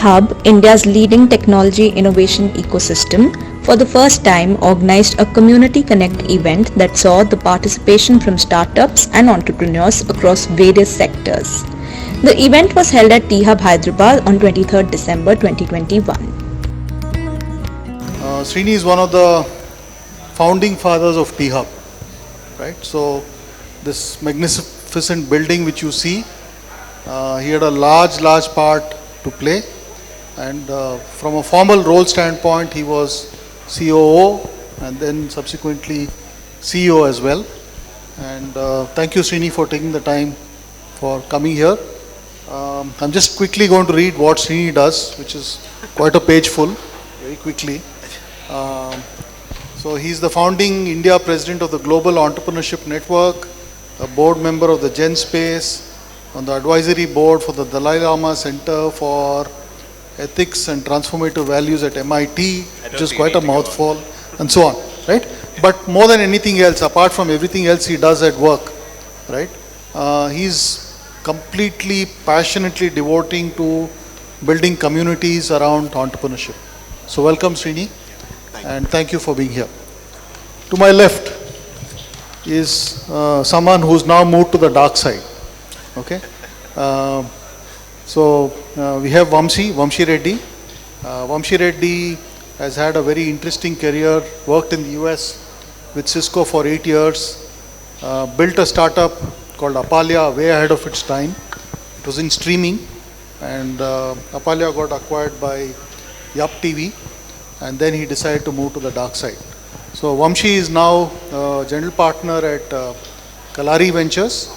T-Hub, India's leading technology innovation ecosystem, for the first time organized a Community Connect event that saw the participation from startups and entrepreneurs across various sectors. The event was held at T-Hub Hyderabad on 23rd December 2021. Srini is one of the founding fathers of T-Hub, right? So this magnificent building which you see, he had a large part to play, and from a formal role standpoint he was COO and then subsequently CEO as well. And thank you, Srini, for taking the time for coming here. I'm just quickly going to read what Srini does, which is quite a page full, very quickly. So he's the founding India President of the Global Entrepreneurship Network, a board member of the Gen Space, on the advisory board for the Dalai Lama Center for Ethics and Transformative Values at MIT, which is quite a mouthful, and so on, right? But more than anything else, apart from everything else he does at work, right? He's completely, passionately devoting to building communities around entrepreneurship. So welcome, Srini, and thank you for being here. To my left is someone who's now moved to the dark side. Okay, so we have Vamshi Reddy. Vamshi Reddy has had a very interesting career, worked in the US with Cisco for 8 years, built a startup called Apalia way ahead of its time. It was in streaming, and Apalia got acquired by Yup TV, and then he decided to move to the dark side. So Vamshi is now general partner at Kalari Ventures,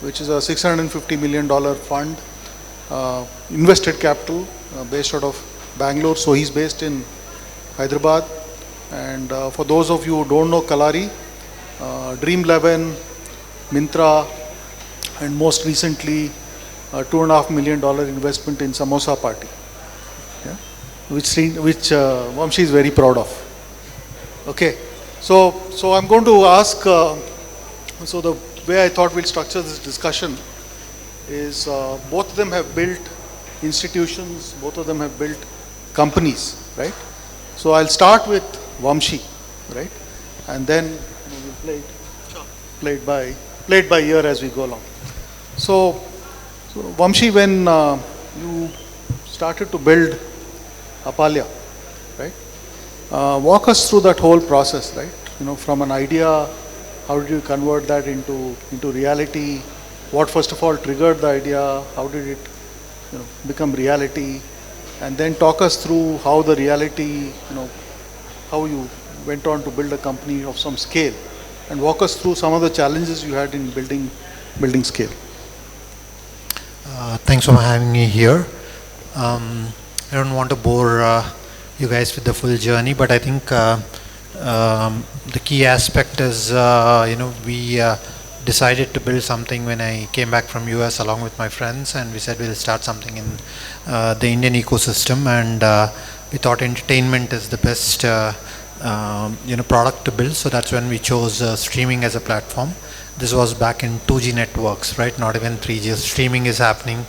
which is a $650 million fund, invested capital based out of Bangalore. So he's based in Hyderabad. And for those of you who don't know Kalari, Dream11, Myntra, and most recently $2.5 million investment in Samosa Party, yeah? which Vamshi is very proud of. Okay, so I'm going to ask, so the way I thought we'll structure this discussion is both of them have built institutions, both of them have built companies, right? So I'll start with Vamshi, right? And then we'll play it by ear as we go along. So Vamshi, when you started to build Apalia, right? Walk us through that whole process, right? You know, from an idea, how did you convert that into reality? What first of all triggered the idea? How did it, become reality? And then talk us through how the reality, how you went on to build a company of some scale, and walk us through some of the challenges you had in building scale. Thanks for having me here. I don't want to bore you guys with the full journey, but I think the key aspect is, we decided to build something when I came back from US along with my friends, and we said we'll start something in the Indian ecosystem, and we thought entertainment is the best product to build. So that's when we chose streaming as a platform. This was back in 2G networks, right? Not even 3G. Streaming is happening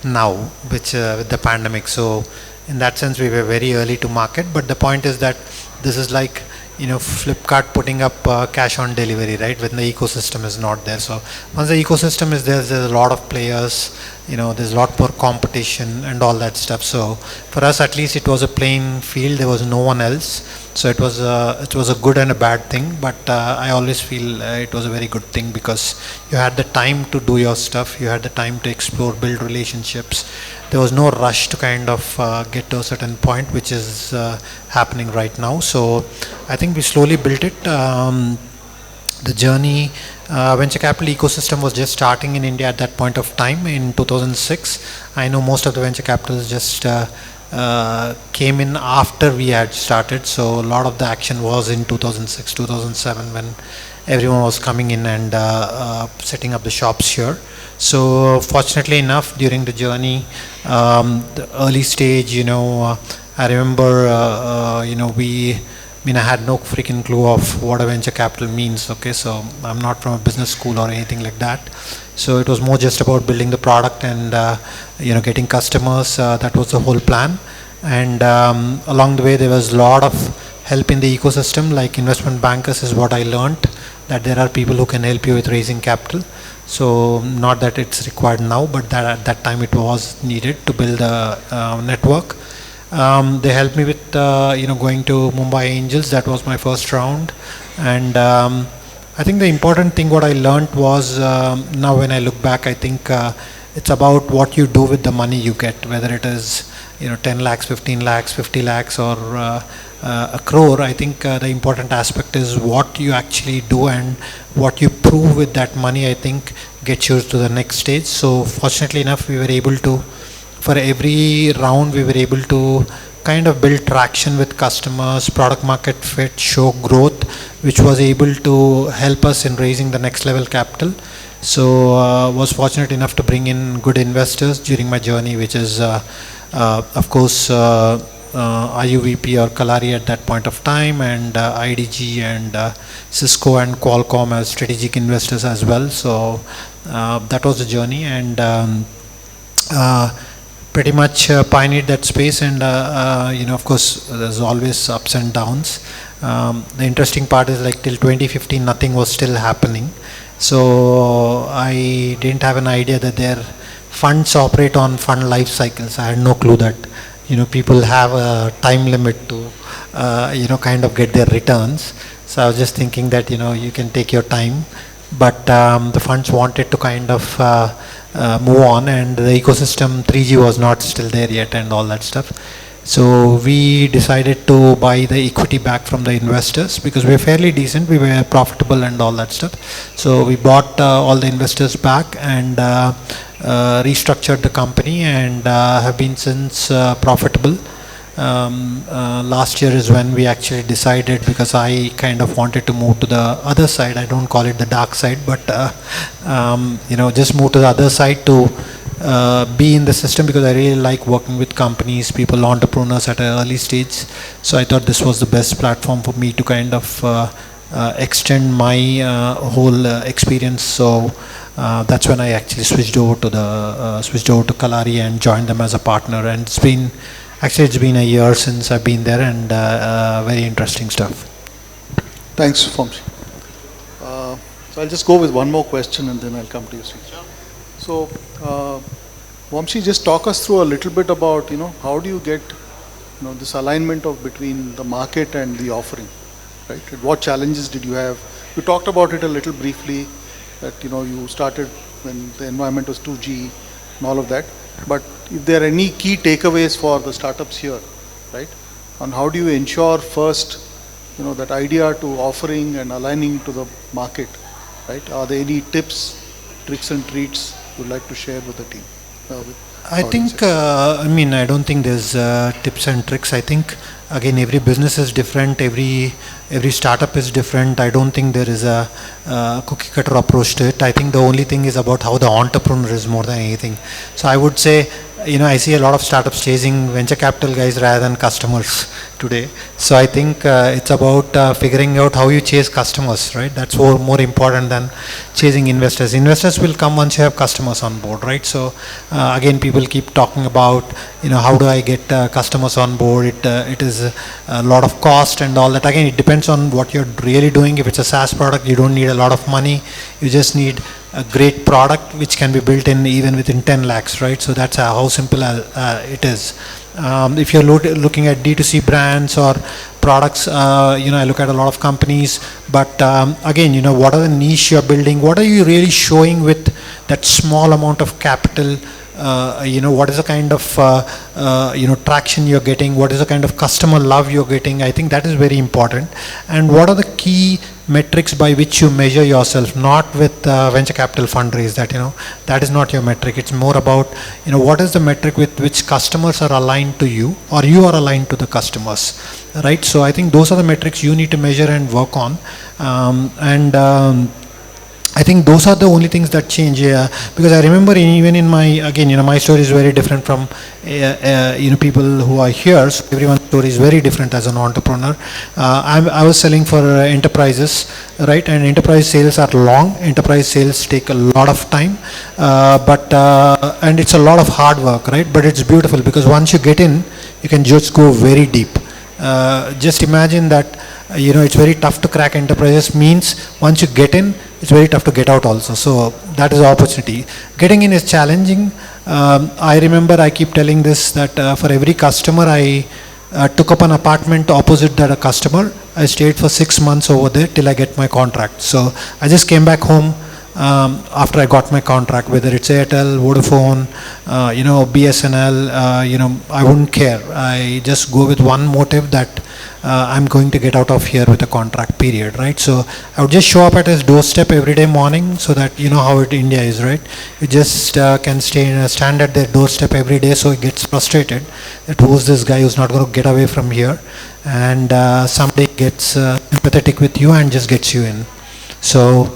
now, which with the pandemic. So in that sense, we were very early to market. But the point is that this is like, Flipkart putting up cash on delivery, right? When the ecosystem is not there. So once the ecosystem is there, there's a lot of players, there's a lot more competition and all that stuff. So for us, at least, it was a plain field. There was no one else. So it was a good and a bad thing. But I always feel it was a very good thing, because you had the time to do your stuff. You had the time to explore, build relationships. There was no rush to kind of get to a certain point, which is happening right now. So I think we slowly built it. The journey, venture capital ecosystem was just starting in India at that point of time in 2006. I know most of the venture capitals just came in after we had started. So a lot of the action was in 2006, 2007, when everyone was coming in and setting up the shops here. So fortunately enough, during the journey, the early stage, I remember, we I had no freaking clue of what a venture capital means. Okay, so I'm not from a business school or anything like that. So it was more just about building the product and getting customers. That was the whole plan. And along the way, there was a lot of help in the ecosystem, like investment bankers is what I learned, that there are people who can help you with raising capital. So not that it's required now, but that at that time it was needed to build a network. They helped me with going to Mumbai Angels. That was my first round. And I think the important thing what I learned was, now when I look back, I think it's about what you do with the money you get, whether it is 10 lakhs, 15 lakhs, 50 lakhs, or a crore. I think the important aspect is what you actually do and what you prove with that money, I think gets you to the next stage. So fortunately enough, we were able to, for every round, we were able to kind of build traction with customers, product market fit, show growth, which was able to help us in raising the next level capital. So was fortunate enough to bring in good investors during my journey, which is of course IUVP or Kalari at that point of time, and IDG and Cisco and Qualcomm as strategic investors as well. So that was the journey, and pretty much pioneered that space. And of course there's always ups and downs. The interesting part is, like, till 2015 nothing was still happening. So I didn't have an idea that their funds operate on fund life cycles. I had no clue that people have a time limit to kind of get their returns. So I was just thinking that you can take your time, but the funds wanted to kind of move on, and the ecosystem 3G was not still there yet and all that stuff. So we decided to buy the equity back from the investors, because we were fairly decent, we were profitable and all that stuff. So we bought all the investors back and restructured the company, and have been since profitable. Last year is when we actually decided, because I kind of wanted to move to the other side. I don't call it the dark side, but just move to the other side to be in the system, because I really like working with companies, people, entrepreneurs at an early stage. So I thought this was the best platform for me to kind of extend my whole experience. So that's when I actually switched over to Kalari and joined them as a partner. And it's been a year since I've been there, and very interesting stuff. Thanks, Vamshi. So I'll just go with one more question and then I'll come to you. So, Vamshi, just talk us through a little bit about, how do you get, this alignment of between the market and the offering, right? And what challenges did you have? You talked about it a little briefly, that, you started when the environment was 2G and all of that. But if there are any key takeaways for the startups here, right? And how do you ensure first, that idea to offering and aligning to the market, right? Are there any tips, tricks and treats you'd like to share with the team? I think, I don't think there's tips and tricks. I think, again, every business is different, every startup is different. I don't think there is a cookie cutter approach to it. I think the only thing is about how the entrepreneur is more than anything. So I would say, I see a lot of startups chasing venture capital guys rather than customers today. So I think it's about figuring out how you chase customers, right? That's more important than chasing investors. Investors will come once you have customers on board, right? So again, people keep talking about, how do I get customers on board? It is a lot of cost and all that. Again, it depends on what you're really doing. If it's a SaaS product, you don't need a lot of money. You just need a great product which can be built in even within 10 lakhs, right? So that's how simple it is. If you're looking at D2C brands or products, I look at a lot of companies, but again, what are the niche you're building? What are you really showing with that small amount of capital? What is the kind of traction you're getting? What is the kind of customer love you're getting? I think that is very important. And what are the key metrics by which you measure yourself? Not with venture capital fundraise, that is not your metric. It's more about, what is the metric with which customers are aligned to you, or you are aligned to the customers, right? So I think those are the metrics you need to measure and work on. I think those are the only things that change. Because I remember even in my, again, my story is very different from, people who are here. So everyone's story is very different as an entrepreneur. I was selling for enterprises, right? And enterprise sales are long. Enterprise sales take a lot of time, and it's a lot of hard work, right? But it's beautiful because once you get in, you can just go very deep. Just imagine that, it's very tough to crack enterprises means once you get in, it's very tough to get out also. So that is the opportunity. Getting in is challenging. I remember I keep telling this that for every customer I took up an apartment opposite that a customer. I stayed for 6 months over there till I get my contract. So I just came back home after I got my contract, whether it's Airtel, Vodafone, BSNL, I wouldn't care. I just go with one motive that I'm going to get out of here with a contract period, right? So I would just show up at his doorstep every day morning, so that how India is, right? You just can stand at their doorstep every day, so he gets frustrated that who's this guy who's not going to get away from here, and somebody gets sympathetic with you and just gets you in. So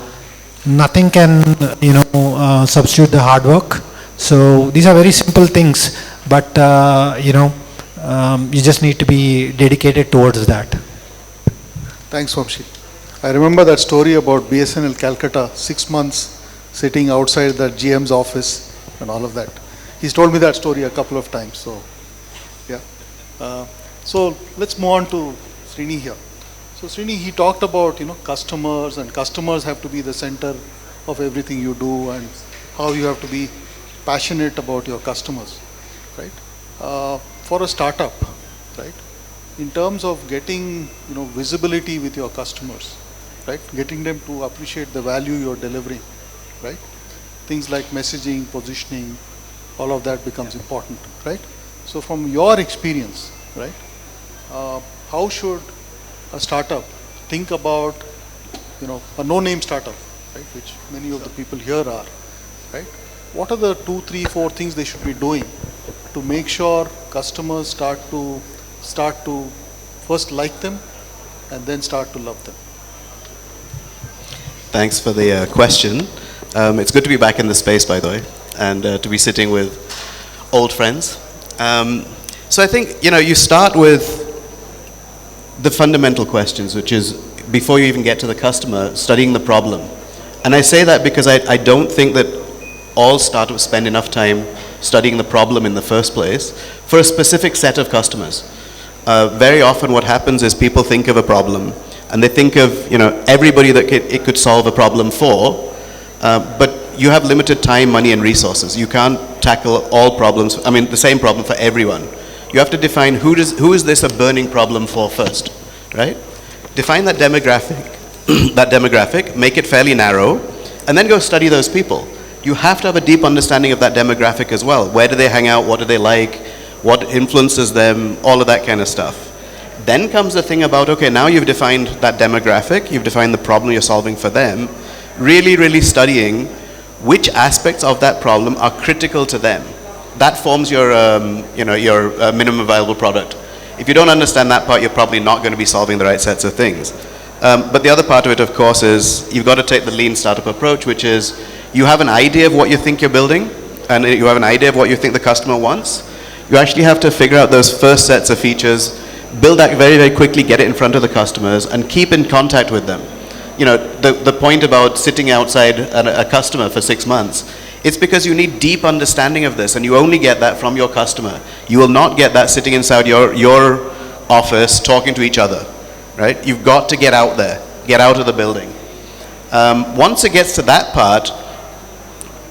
nothing can substitute the hard work. So these are very simple things, but you just need to be dedicated towards that. Thanks, Vamshi. I remember that story about BSNL Calcutta, 6 months sitting outside the GM's office and all of that. He's told me that story a couple of times. So, yeah. So let's move on to Srini here. So Srini, he talked about customers, and customers have to be the center of everything you do, and how you have to be passionate about your customers, right? For a startup, right? In terms of getting visibility with your customers, right? Getting them to appreciate the value you're delivering, right? Things like messaging, positioning, all of that becomes important, right? So from your experience, right? How should a startup think about, a no-name startup, right, which many of the people here are, right? What are the 2, 3, 4 things they should be doing to make sure customers start to first like them and then start to love them? Thanks for the question. It's good to be back in the space, by the way, and to be sitting with old friends. So I think, you start with the fundamental questions, which is, before you even get to the customer, studying the problem. And I say that because I don't think that all startups spend enough time studying the problem in the first place for a specific set of customers. Very often what happens is people think of a problem, and they think of everybody that it could solve a problem for, but you have limited time, money, and resources. You can't tackle all problems, the same problem for everyone. You have to define who is this a burning problem for first, right? Define that demographic, make it fairly narrow, and then go study those people. You have to have a deep understanding of that demographic as well. Where do they hang out? What do they like? What influences them? All of that kind of stuff. Then comes the thing about, okay, now you've defined that demographic, you've defined the problem you're solving for them, really, really studying which aspects of that problem are critical to them. That forms your, your minimum viable product. If you don't understand that part, you're probably not going to be solving the right sets of things. But the other part of it, of course, is you've got to take the lean startup approach, which is you have an idea of what you think you're building, and you have an idea of what you think the customer wants. You actually have to figure out those first sets of features, build that very, very quickly, get it in front of the customers, and keep in contact with them. The point about sitting outside a customer for 6 months, it's because you need deep understanding of this, and you only get that from your customer. You will not get that sitting inside your office talking to each other, right? You've got to get out there, get out of the building. Once it gets to that part,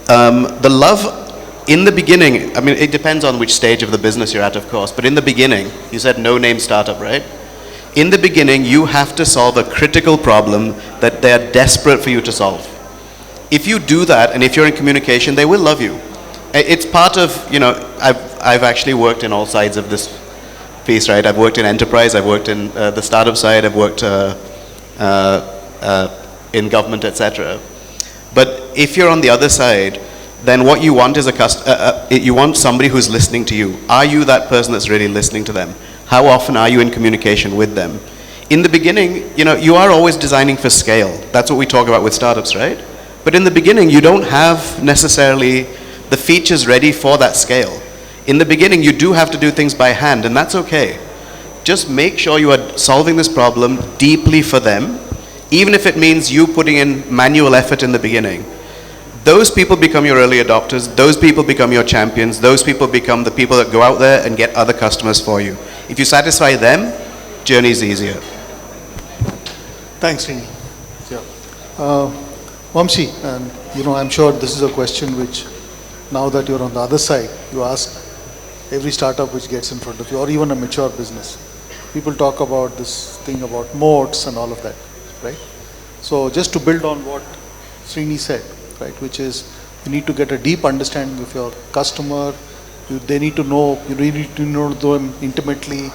the love in the beginning, it depends on which stage of the business you're at, of course, but in the beginning, you said no-name startup, right? In the beginning, you have to solve a critical problem that they're desperate for you to solve. If you do that, and if you're in communication, they will love you. It's part of, I've actually worked in all sides of this piece, right? I've worked in enterprise, I've worked in the startup side, I've worked in government, etc. But if you're on the other side, then what you want is you want somebody who's listening to you. Are you that person that's really listening to them? How often are you in communication with them? In the beginning, you are always designing for scale. That's what we talk about with startups, right? But But in the beginning, you don't have necessarily the features ready for that scale. In the beginning, you do have to do things by hand, and that's okay. Just make sure you are solving this problem deeply for them, even if it means you putting in manual effort in the beginning. Those people become your early adopters, those people become your champions, those people become the people that go out there and get other customers for you. If you satisfy them, journey's easier. Thanks, Srini. Yeah. Vamsi, and I'm sure this is a question which, now that you're on the other side, you ask every startup which gets in front of you, or even a mature business. People talk about this thing about moats and all of that, right? So just to build on what Srini said, right, which is you need to get a deep understanding of your customer. They need to know, you really need to know them intimately. You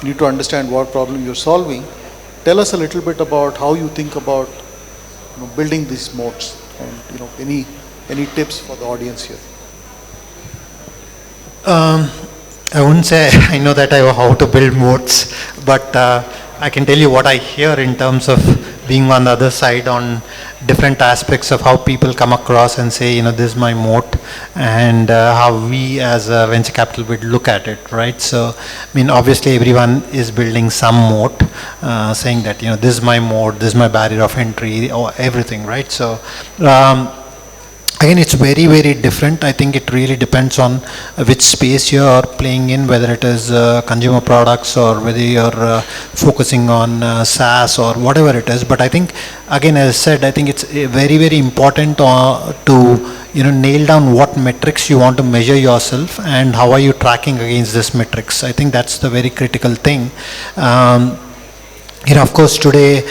need to understand what problem you're solving. Tell us a little bit about how you think about building these moats, and any tips for the audience here. I wouldn't say I know that I know how to build moats, but I can tell you what I hear in terms of being on the other side on different aspects of how people come across and say, this is my moat, and how we as a venture capital would look at it, right? So, obviously everyone is building some moat, saying that, this is my moat, this is my barrier of entry, or everything, right? So, again, it's very, very different. I think it really depends on which space you're playing in, whether it is consumer products or whether you're focusing on SaaS or whatever it is. But I think, again, as I said, I think it's very, very important to nail down what metrics you want to measure yourself and how are you tracking against this metrics. I think that's the very critical thing. Of course, today,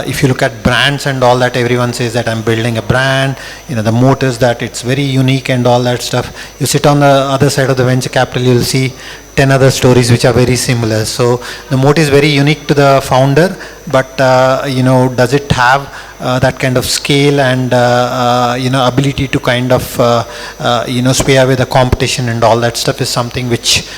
if you look at brands and all that, everyone says that I'm building a brand. The moat is that it's very unique and all that stuff. You sit on the other side of the venture capital, you'll see 10 other stories which are very similar. So the moat is very unique to the founder, but does it have that kind of scale and ability to kind of sway away the competition and all that stuff is something which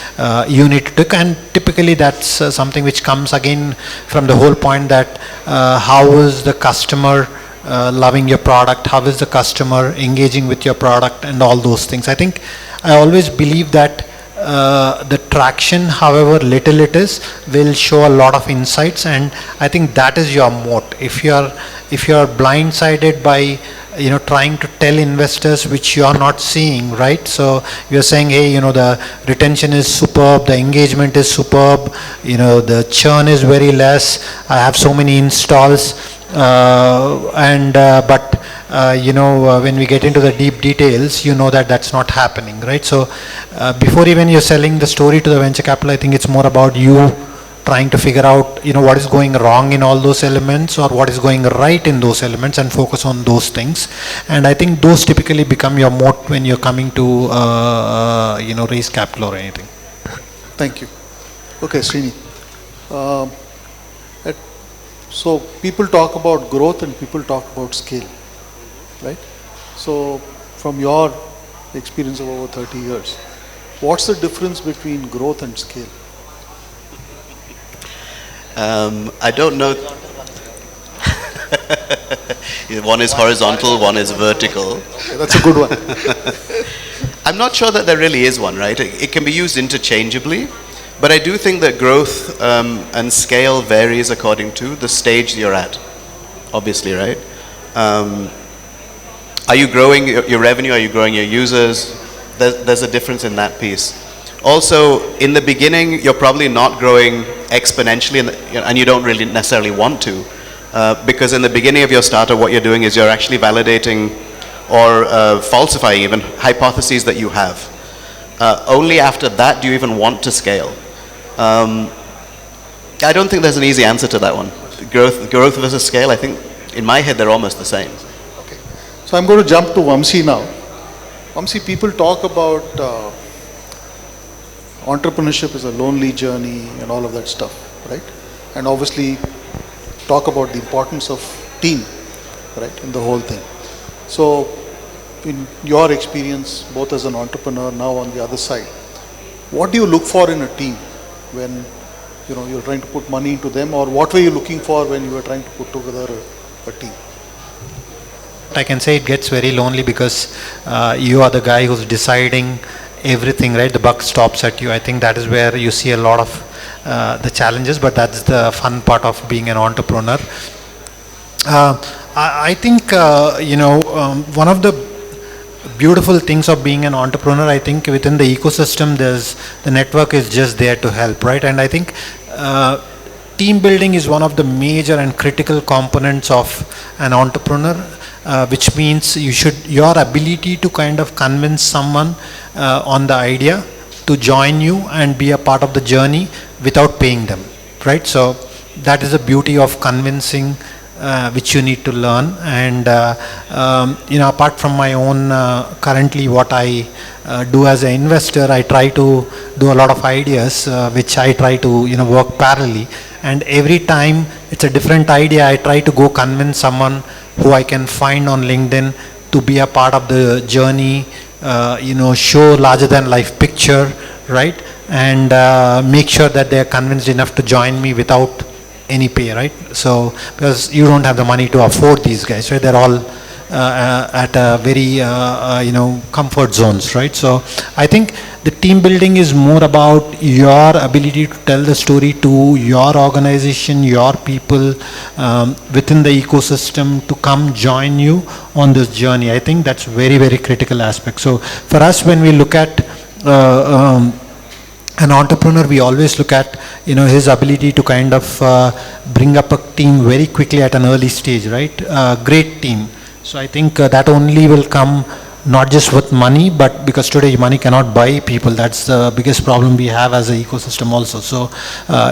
you need to do. And typically that's something which comes again from the whole point that how is the customer loving your product, how is the customer engaging with your product, and all those things. I think I always believe that the traction, however little it is, will show a lot of insights, and I think that is your moat. If you are blindsided by trying to tell investors which you are not seeing, right? So you're saying, hey, the retention is superb, the engagement is superb, the churn is very less, I have so many installs, but when we get into the deep details, that that's not happening, right? So before even you're selling the story to the venture capital, I think it's more about you trying to figure out, what is going wrong in all those elements or what is going right in those elements and focus on those things. And I think those typically become your moat when you're coming to, raise capital or anything. Thank you. Okay, Srini. So people talk about growth and people talk about scale, right? So from your experience of over 30 years, what's the difference between growth and scale? I don't know. One is horizontal, one is vertical. Okay, that's a good one. I'm not sure that there really is one, right? It can be used interchangeably, but I do think that growth and scale varies according to the stage you're at, obviously, right? Are you growing your revenue? Are you growing your users? There's a difference in that piece. Also, in the beginning, you're probably not growing exponentially, and you don't really necessarily want to, because in the beginning of your startup, what you're doing is you're actually validating or falsifying even hypotheses that you have. Only after that do you even want to scale. I don't think there's an easy answer to that one. Growth versus scale, I think in my head they're almost the same. Okay. So I'm going to jump to Vamsi now. Vamsi, people talk about entrepreneurship is a lonely journey and all of that stuff, right? And obviously talk about the importance of team, right, in the whole thing. So in your experience, both as an entrepreneur, now on the other side, what do you look for in a team when you're trying to put money into them, or what were you looking for when you were trying to put together a team? I can say it gets very lonely because you are the guy who's deciding everything, right? The buck stops at you. I think that is where you see a lot of the challenges, but that's the fun part of being an entrepreneur. I think, one of the beautiful things of being an entrepreneur, I think within the ecosystem, the network is just there to help, right? And I think team building is one of the major and critical components of an entrepreneur, which means your ability to kind of convince someone on the idea to join you and be a part of the journey without paying them, right? So that is the beauty of convincing, which you need to learn. And apart from my own currently what I do as an investor, I try to do a lot of ideas which I try to work parallelly, and every time it's a different idea, I try to go convince someone who I can find on LinkedIn to be a part of the journey, show larger than life picture, right? And make sure that they're convinced enough to join me without any pay, right? So because you don't have the money to afford these guys, right? They're all at a very comfort zones, right? So I think the team building is more about your ability to tell the story to your organization, your people within the ecosystem to come join you on this journey. I think that's very, very critical aspect. So for us, when we look at an entrepreneur, we always look at his ability to kind of bring up a team very quickly at an early stage, right? Great team. So I think that only will come not just with money, but because today money cannot buy people. That's the biggest problem we have as an ecosystem also. So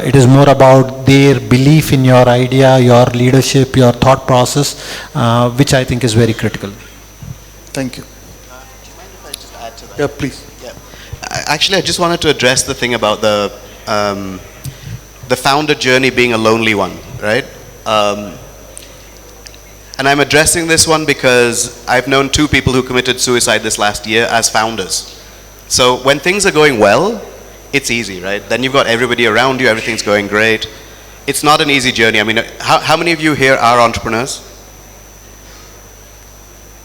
it is more about their belief in your idea, your leadership, your thought process, which I think is very critical. Thank you. Do you mind if I just add to that? Yeah, please. Actually, I just wanted to address the thing about the founder journey being a lonely one, right? And I'm addressing this one because I've known 2 people who committed suicide this last year as founders. So when things are going well, it's easy, right? Then you've got everybody around you, everything's going great. It's not an easy journey. I mean, how many of you here are entrepreneurs?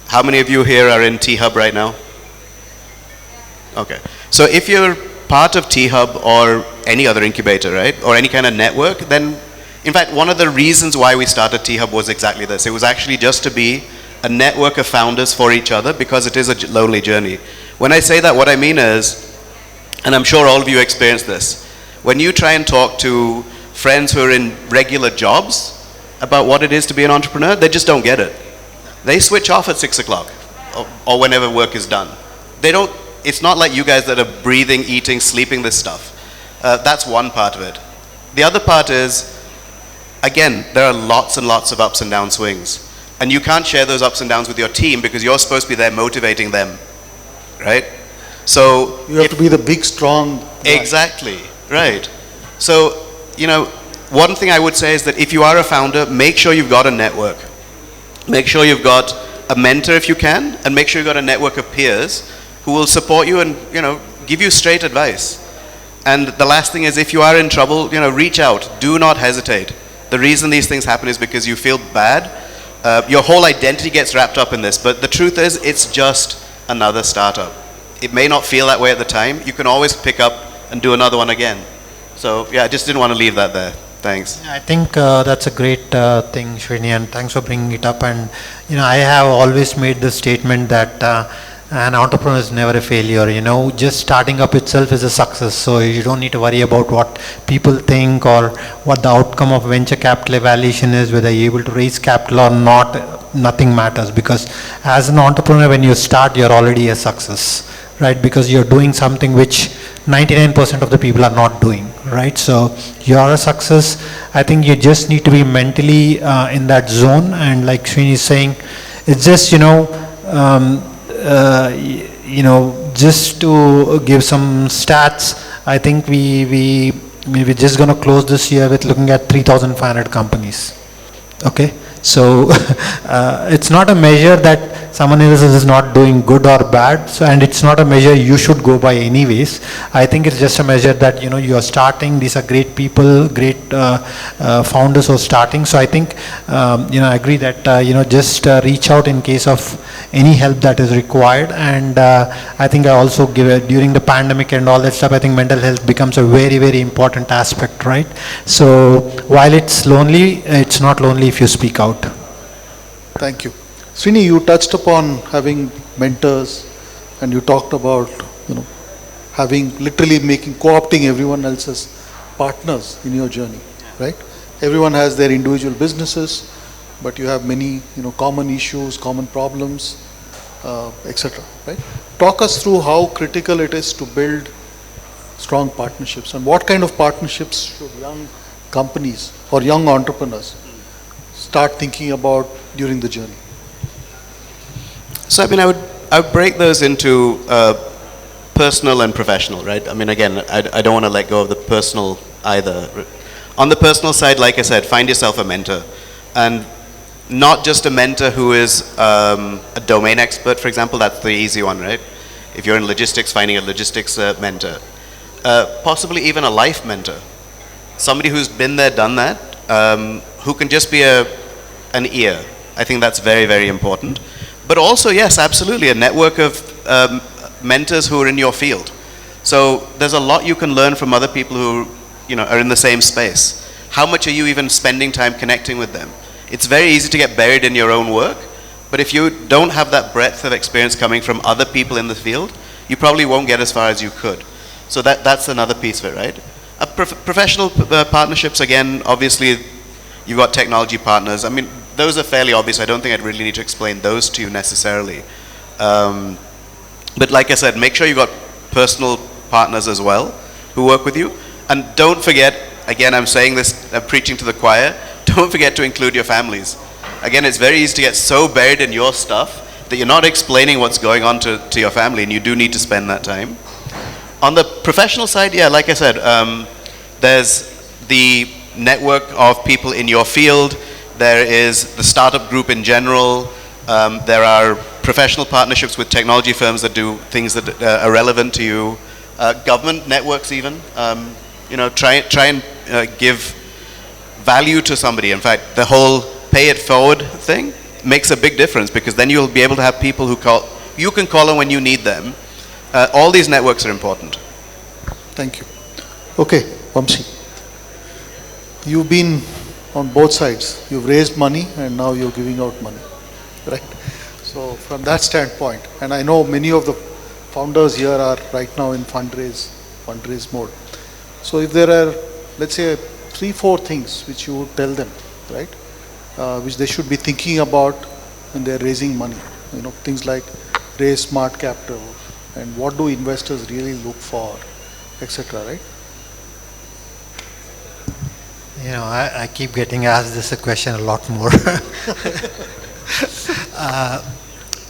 How many of you here are in T-Hub right now? Okay. So if you're part of T-Hub or any other incubator, right, or any kind of network, then in fact, one of the reasons why we started T-Hub was exactly this. It was actually just to be a network of founders for each other, because it is a lonely journey. When I say that, what I mean is, and I'm sure all of you experience this, when you try and talk to friends who are in regular jobs about what it is to be an entrepreneur, they just don't get it. They switch off at 6 o'clock or whenever work is done. They don't. It's not like you guys that are breathing, eating, sleeping this stuff. That's one part of it. The other part is, again, there are lots and lots of ups and down swings. And you can't share those ups and downs with your team because you're supposed to be there motivating them, right? So you have to be the big, strong guy. Exactly, right. So, one thing I would say is that if you are a founder, make sure you've got a network. Make sure you've got a mentor if you can, and make sure you've got a network of peers who will support you and, give you straight advice. And the last thing is, if you are in trouble, reach out. Do not hesitate. The reason these things happen is because you feel bad. Your whole identity gets wrapped up in this, but the truth is, it's just another startup. It may not feel that way at the time. You can always pick up and do another one again. So yeah, I just didn't want to leave that there. Thanks. I think that's a great thing, Srini, and thanks for bringing it up. And I have always made the statement that an entrepreneur is never a failure. Just starting up itself is a success. So you don't need to worry about what people think or what the outcome of venture capital evaluation is, whether you're able to raise capital or not. Nothing matters, because as an entrepreneur, when you start, you're already a success, right? Because you're doing something which 99% of the people are not doing, right? So you're a success. I think you just need to be mentally in that zone. And like Srini is saying, it's just, just to give some stats, I think we're just going to close this year with looking at 3,500 companies. Okay, So it's not a measure that someone else is not doing good or bad, so, and it's not a measure you should go by anyways. I think it's just a measure that, you know, you are starting, these are great people, great founders who are starting. So I think, you know, I agree that, you know, just reach out in case of any help that is required. And I think I also give it, during the pandemic and all that stuff, I think mental health becomes a very, very important aspect, right? So while it's lonely, it's not lonely if you speak out. Thank you. Srini, you touched upon having mentors, and you talked about, you know, having literally co-opting everyone else's partners in your journey, right? Everyone has their individual businesses, but you have many, you know, common issues, common problems, etc. Right? Talk us through how critical it is to build strong partnerships, and what kind of partnerships should young companies or young entrepreneurs start thinking about during the journey. So I mean, I would break those into personal and professional, right? I mean, again, I don't want to let go of the personal either. On the personal side, like I said, find yourself a mentor, and not just a mentor who is a domain expert, for example. That's the easy one, right? If you're in logistics, finding a logistics mentor. Possibly even a life mentor. Somebody who's been there, done that, who can just be an ear. I think that's very, very important. But also, yes, absolutely, a network of mentors who are in your field. So there's a lot you can learn from other people who, you know, are in the same space. How much are you even spending time connecting with them? It's very easy to get buried in your own work, but if you don't have that breadth of experience coming from other people in the field, you probably won't get as far as you could. So that's another piece of it, right? Professional partnerships, again, obviously, you've got technology partners. I mean, those are fairly obvious. I don't think I'd really need to explain those to you necessarily. But like I said, make sure you've got personal partners as well who work with you. And don't forget, again, I'm saying this, I'm preaching to the choir, don't forget to include your families. Again, it's very easy to get so buried in your stuff that you're not explaining what's going on to your family, and you do need to spend that time. On the professional side, yeah, like I said, there's the network of people in your field. There is the startup group in general. There are professional partnerships with technology firms that do things that are relevant to you. Government networks even. You know, try and give value to somebody. In fact, the whole pay it forward thing makes a big difference, because then you'll be able to have people who you can call on when you need them. All these networks are important. Thank you. Okay, Vamsi. You've been on both sides. You've raised money and now you're giving out money, right? So from that standpoint, and I know many of the founders here are right now in fundraise mode. So if there are, let's say, 3-4 things which you would tell them, right, which they should be thinking about when they're raising money, you know, things like raise smart capital, and what do investors really look for, etc., right? You know, I keep getting asked this a question a lot more.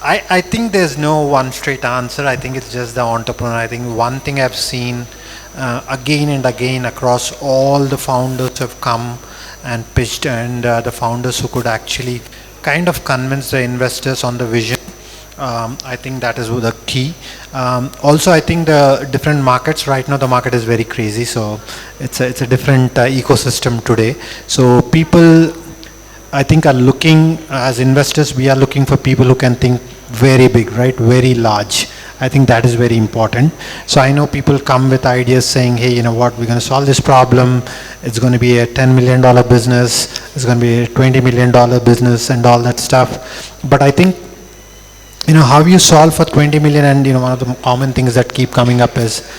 I think there's no one straight answer. I think it's just the entrepreneur. I think one thing I've seen again and again across all the founders who have come and pitched, and the founders who could actually kind of convince the investors on the vision. I think that is the key. Also, I think the different markets, right now the market is very crazy, so it's a different ecosystem today. So people, I think, are looking, as investors, we are looking for people who can think very big, right, very large. I think that is very important. So I know people come with ideas saying, hey, you know what, we're going to solve this problem. It's going to be a $10 million business. It's going to be a $20 million business and all that stuff. But I think, you know, how you solve for 20 million, and, you know, one of the common things that keep coming up is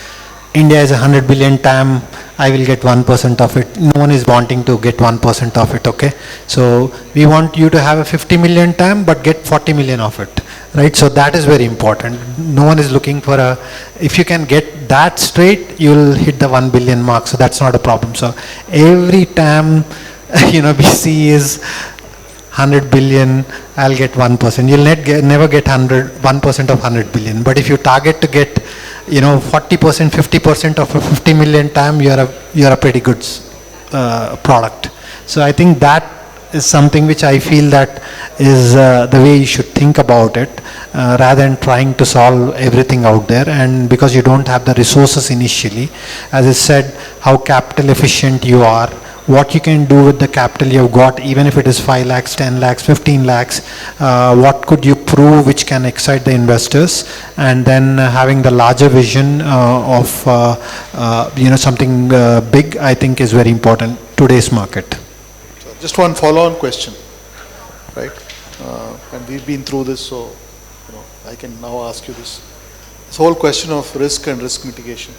India is 100 billion TAM, I will get 1% of it. No one is wanting to get 1% of it, okay? So we want you to have a 50 million TAM, but get 40 million of it, right? So that is very important. No one is looking for if you can get that straight, you'll hit the 1 billion mark, so that's not a problem. So every TAM, you know, BC is 100 billion, I'll get 1%. You'll never get 1% of 100 billion. But if you target to get, you know, 40%, 50% of a 50 million TAM, you're a pretty good product. So I think that is something which I feel that is the way you should think about it, rather than trying to solve everything out there. And because you don't have the resources initially, as I said, how capital efficient you are, what you can do with the capital you've got, even if it is 5 lakhs, 10 lakhs, 15 lakhs, what could you prove which can excite the investors, and then having the larger vision of something big, I think is very important today's market. So just one follow-on question, right? And we've been through this, so I can now ask you this. This whole question of risk and risk mitigation.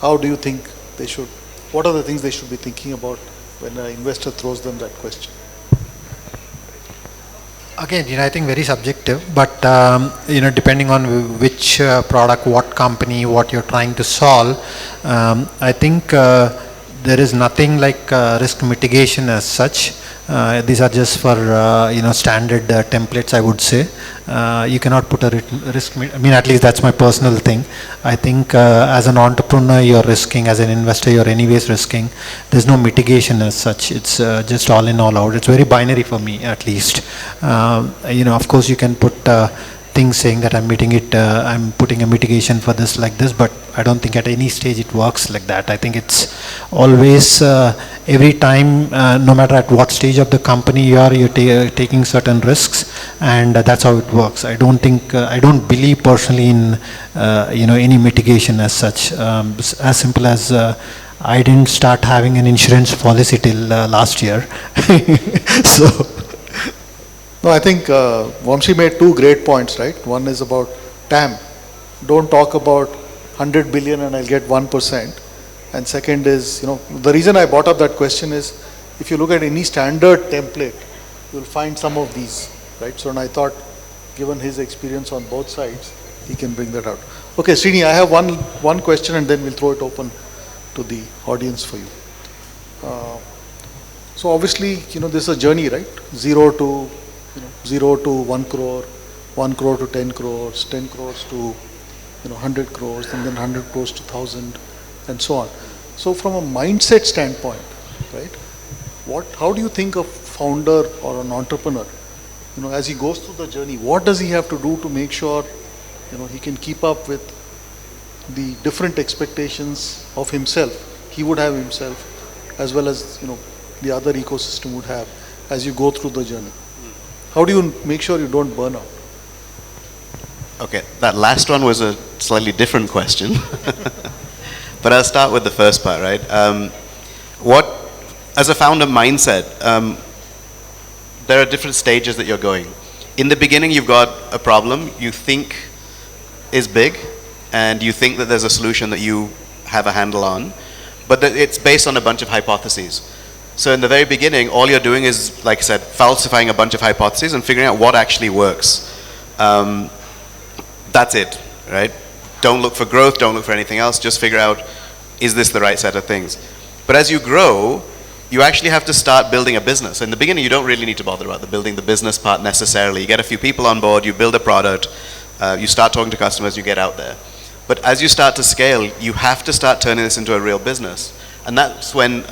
How do you think they should? What are the things they should be thinking about when an investor throws them that question? Again, I think very subjective, but depending on which product, what company, what you're trying to solve, I think there is nothing like risk mitigation as such. These are just for standard templates, I would say. You cannot put a risk. I mean, at least that's my personal thing. I think as an entrepreneur, you're risking. As an investor, you're anyways risking. There's no mitigation as such. It's just all in, all out. It's very binary for me, at least. Of course, you can put things saying that I'm putting a mitigation for this like this, but I don't think at any stage it works like that. I think it's always every time, no matter at what stage of the company you're taking certain risks, and that's how it works. I don't believe personally in any mitigation as such. As simple as I didn't start having an insurance policy till last year. So. No, I think Vamshi made two great points, right? One is about TAM. Don't talk about 100 billion and I'll get 1%. And second is, the reason I brought up that question is, if you look at any standard template, you'll find some of these, right? So, and I thought, given his experience on both sides, he can bring that out. Okay, Srini, I have one question and then we'll throw it open to the audience for you. So obviously, this is a journey, right? Zero to 1 crore, 1 crore to 10 crores, 10 crores to 100 crores, and then 100 crores to 1,000, and so on. So from a mindset standpoint, right? How do you think a founder or an entrepreneur, as he goes through the journey, what does he have to do to make sure, he can keep up with the different expectations of himself, he would have himself, as well as, the other ecosystem would have as you go through the journey? How do you make sure you don't burn out? Okay, that last one was a slightly different question. But I'll start with the first part, right? As a founder mindset, there are different stages that you're going. In the beginning, you've got a problem you think is big, and you think that there's a solution that you have a handle on, but that it's based on a bunch of hypotheses. So in the very beginning, all you're doing is, like I said, falsifying a bunch of hypotheses and figuring out what actually works. That's it, right? Don't look for growth, don't look for anything else, just figure out, is this the right set of things? But as you grow, you actually have to start building a business. In the beginning, you don't really need to bother about building the business part necessarily. You get a few people on board, you build a product, you start talking to customers, you get out there. But as you start to scale, you have to start turning this into a real business. And that's when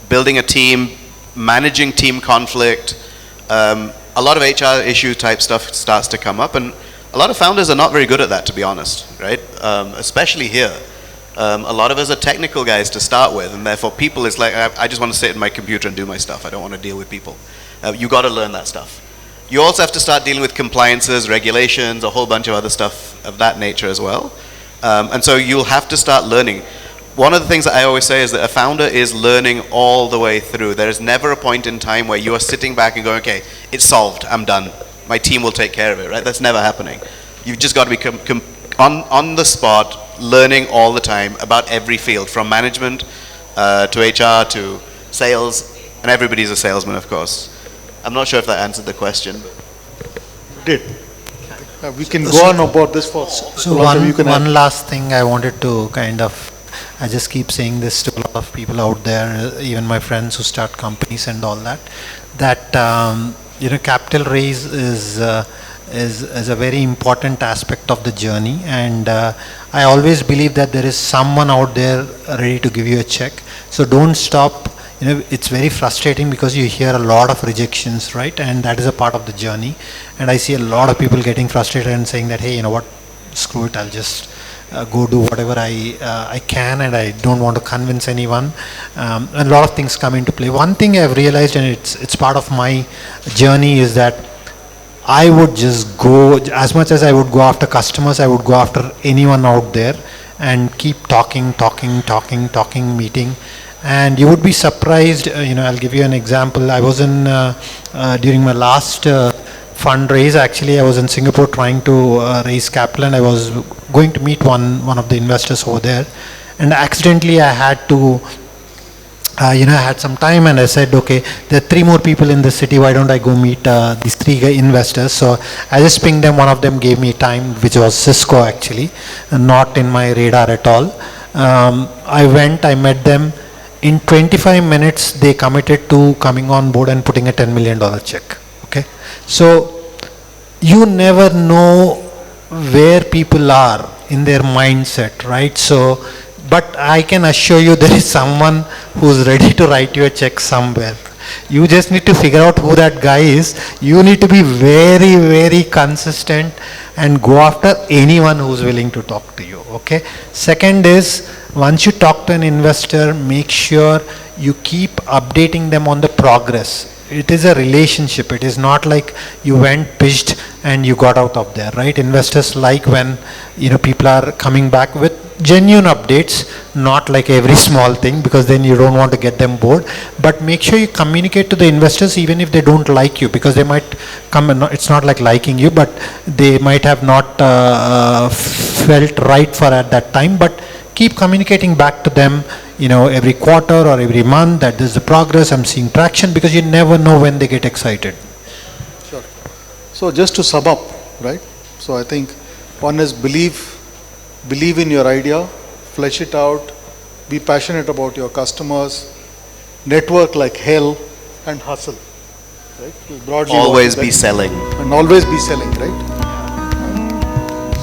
building a team, managing team conflict, a lot of HR issue type stuff starts to come up, and a lot of founders are not very good at that, to be honest, right? Especially here. A lot of us are technical guys to start with, and therefore people is like, I just want to sit at my computer and do my stuff. I don't want to deal with people. You got to learn that stuff. You also have to start dealing with compliances, regulations, a whole bunch of other stuff of that nature as well. And so you'll have to start learning. One of the things that I always say is that a founder is learning all the way through. There is never a point in time where you are sitting back and going, okay, it's solved, I'm done. My team will take care of it, right? That's never happening. You've just got to be on the spot, learning all the time about every field, from management to HR to sales, and everybody's a salesman, of course. I'm not sure if that answered the question. Did. We can go on about this for so one last thing I wanted to I just keep saying this to a lot of people out there, even my friends who start companies and all that, capital raise is a very important aspect of the journey, and I always believe that there is someone out there ready to give you a check. So don't stop it's very frustrating because you hear a lot of rejections, right? And that is a part of the journey. And I see a lot of people getting frustrated and saying that, hey, you know what, screw it, I'll just go do whatever I can, and I don't want to convince anyone. And a lot of things come into play. One thing I've realized, and it's part of my journey, is that I would just go, as much as I would go after customers, I would go after anyone out there and keep talking, meeting. And you would be surprised, I'll give you an example. I was during my last fundraise, actually, I was in Singapore trying to raise capital, and I was going to meet one of the investors over there. And accidentally I had to I had some time, and I said, okay, there are 3 more people in the city, why don't I go meet these 3 investors? So I just pinged them. One of them gave me time, which was Cisco actually, not in my radar at all. I went, I met them. In 25 minutes, they committed to coming on board and putting a $10 million check. Okay, so you never know where people are in their mindset, right? So, but I can assure you there is someone who's ready to write you a check somewhere. You just need to figure out who that guy is. You need to be very, very consistent and go after anyone who's willing to talk to you, okay? Second is, once you talk to an investor, make sure you keep updating them on the progress. It is a relationship. It is not like you went, pitched, and you got out of there, right? Investors like when people are coming back with genuine updates, not like every small thing, because then you don't want to get them bored. But make sure you communicate to the investors even if they don't like you, because they might come and it's not like liking you, but they might have not felt right for at that time. But keep communicating back to them, every quarter or every month, that this is the progress, I'm seeing traction, because you never know when they get excited. Sure. So just to sum up, right? So I think one is believe in your idea, flesh it out, be passionate about your customers, network like hell, and hustle. Right? Broadly, always be selling. And always be selling, right?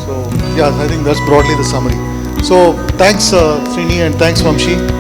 So, yeah, I think that's broadly the summary. So, thanks Srini and thanks Vamshi.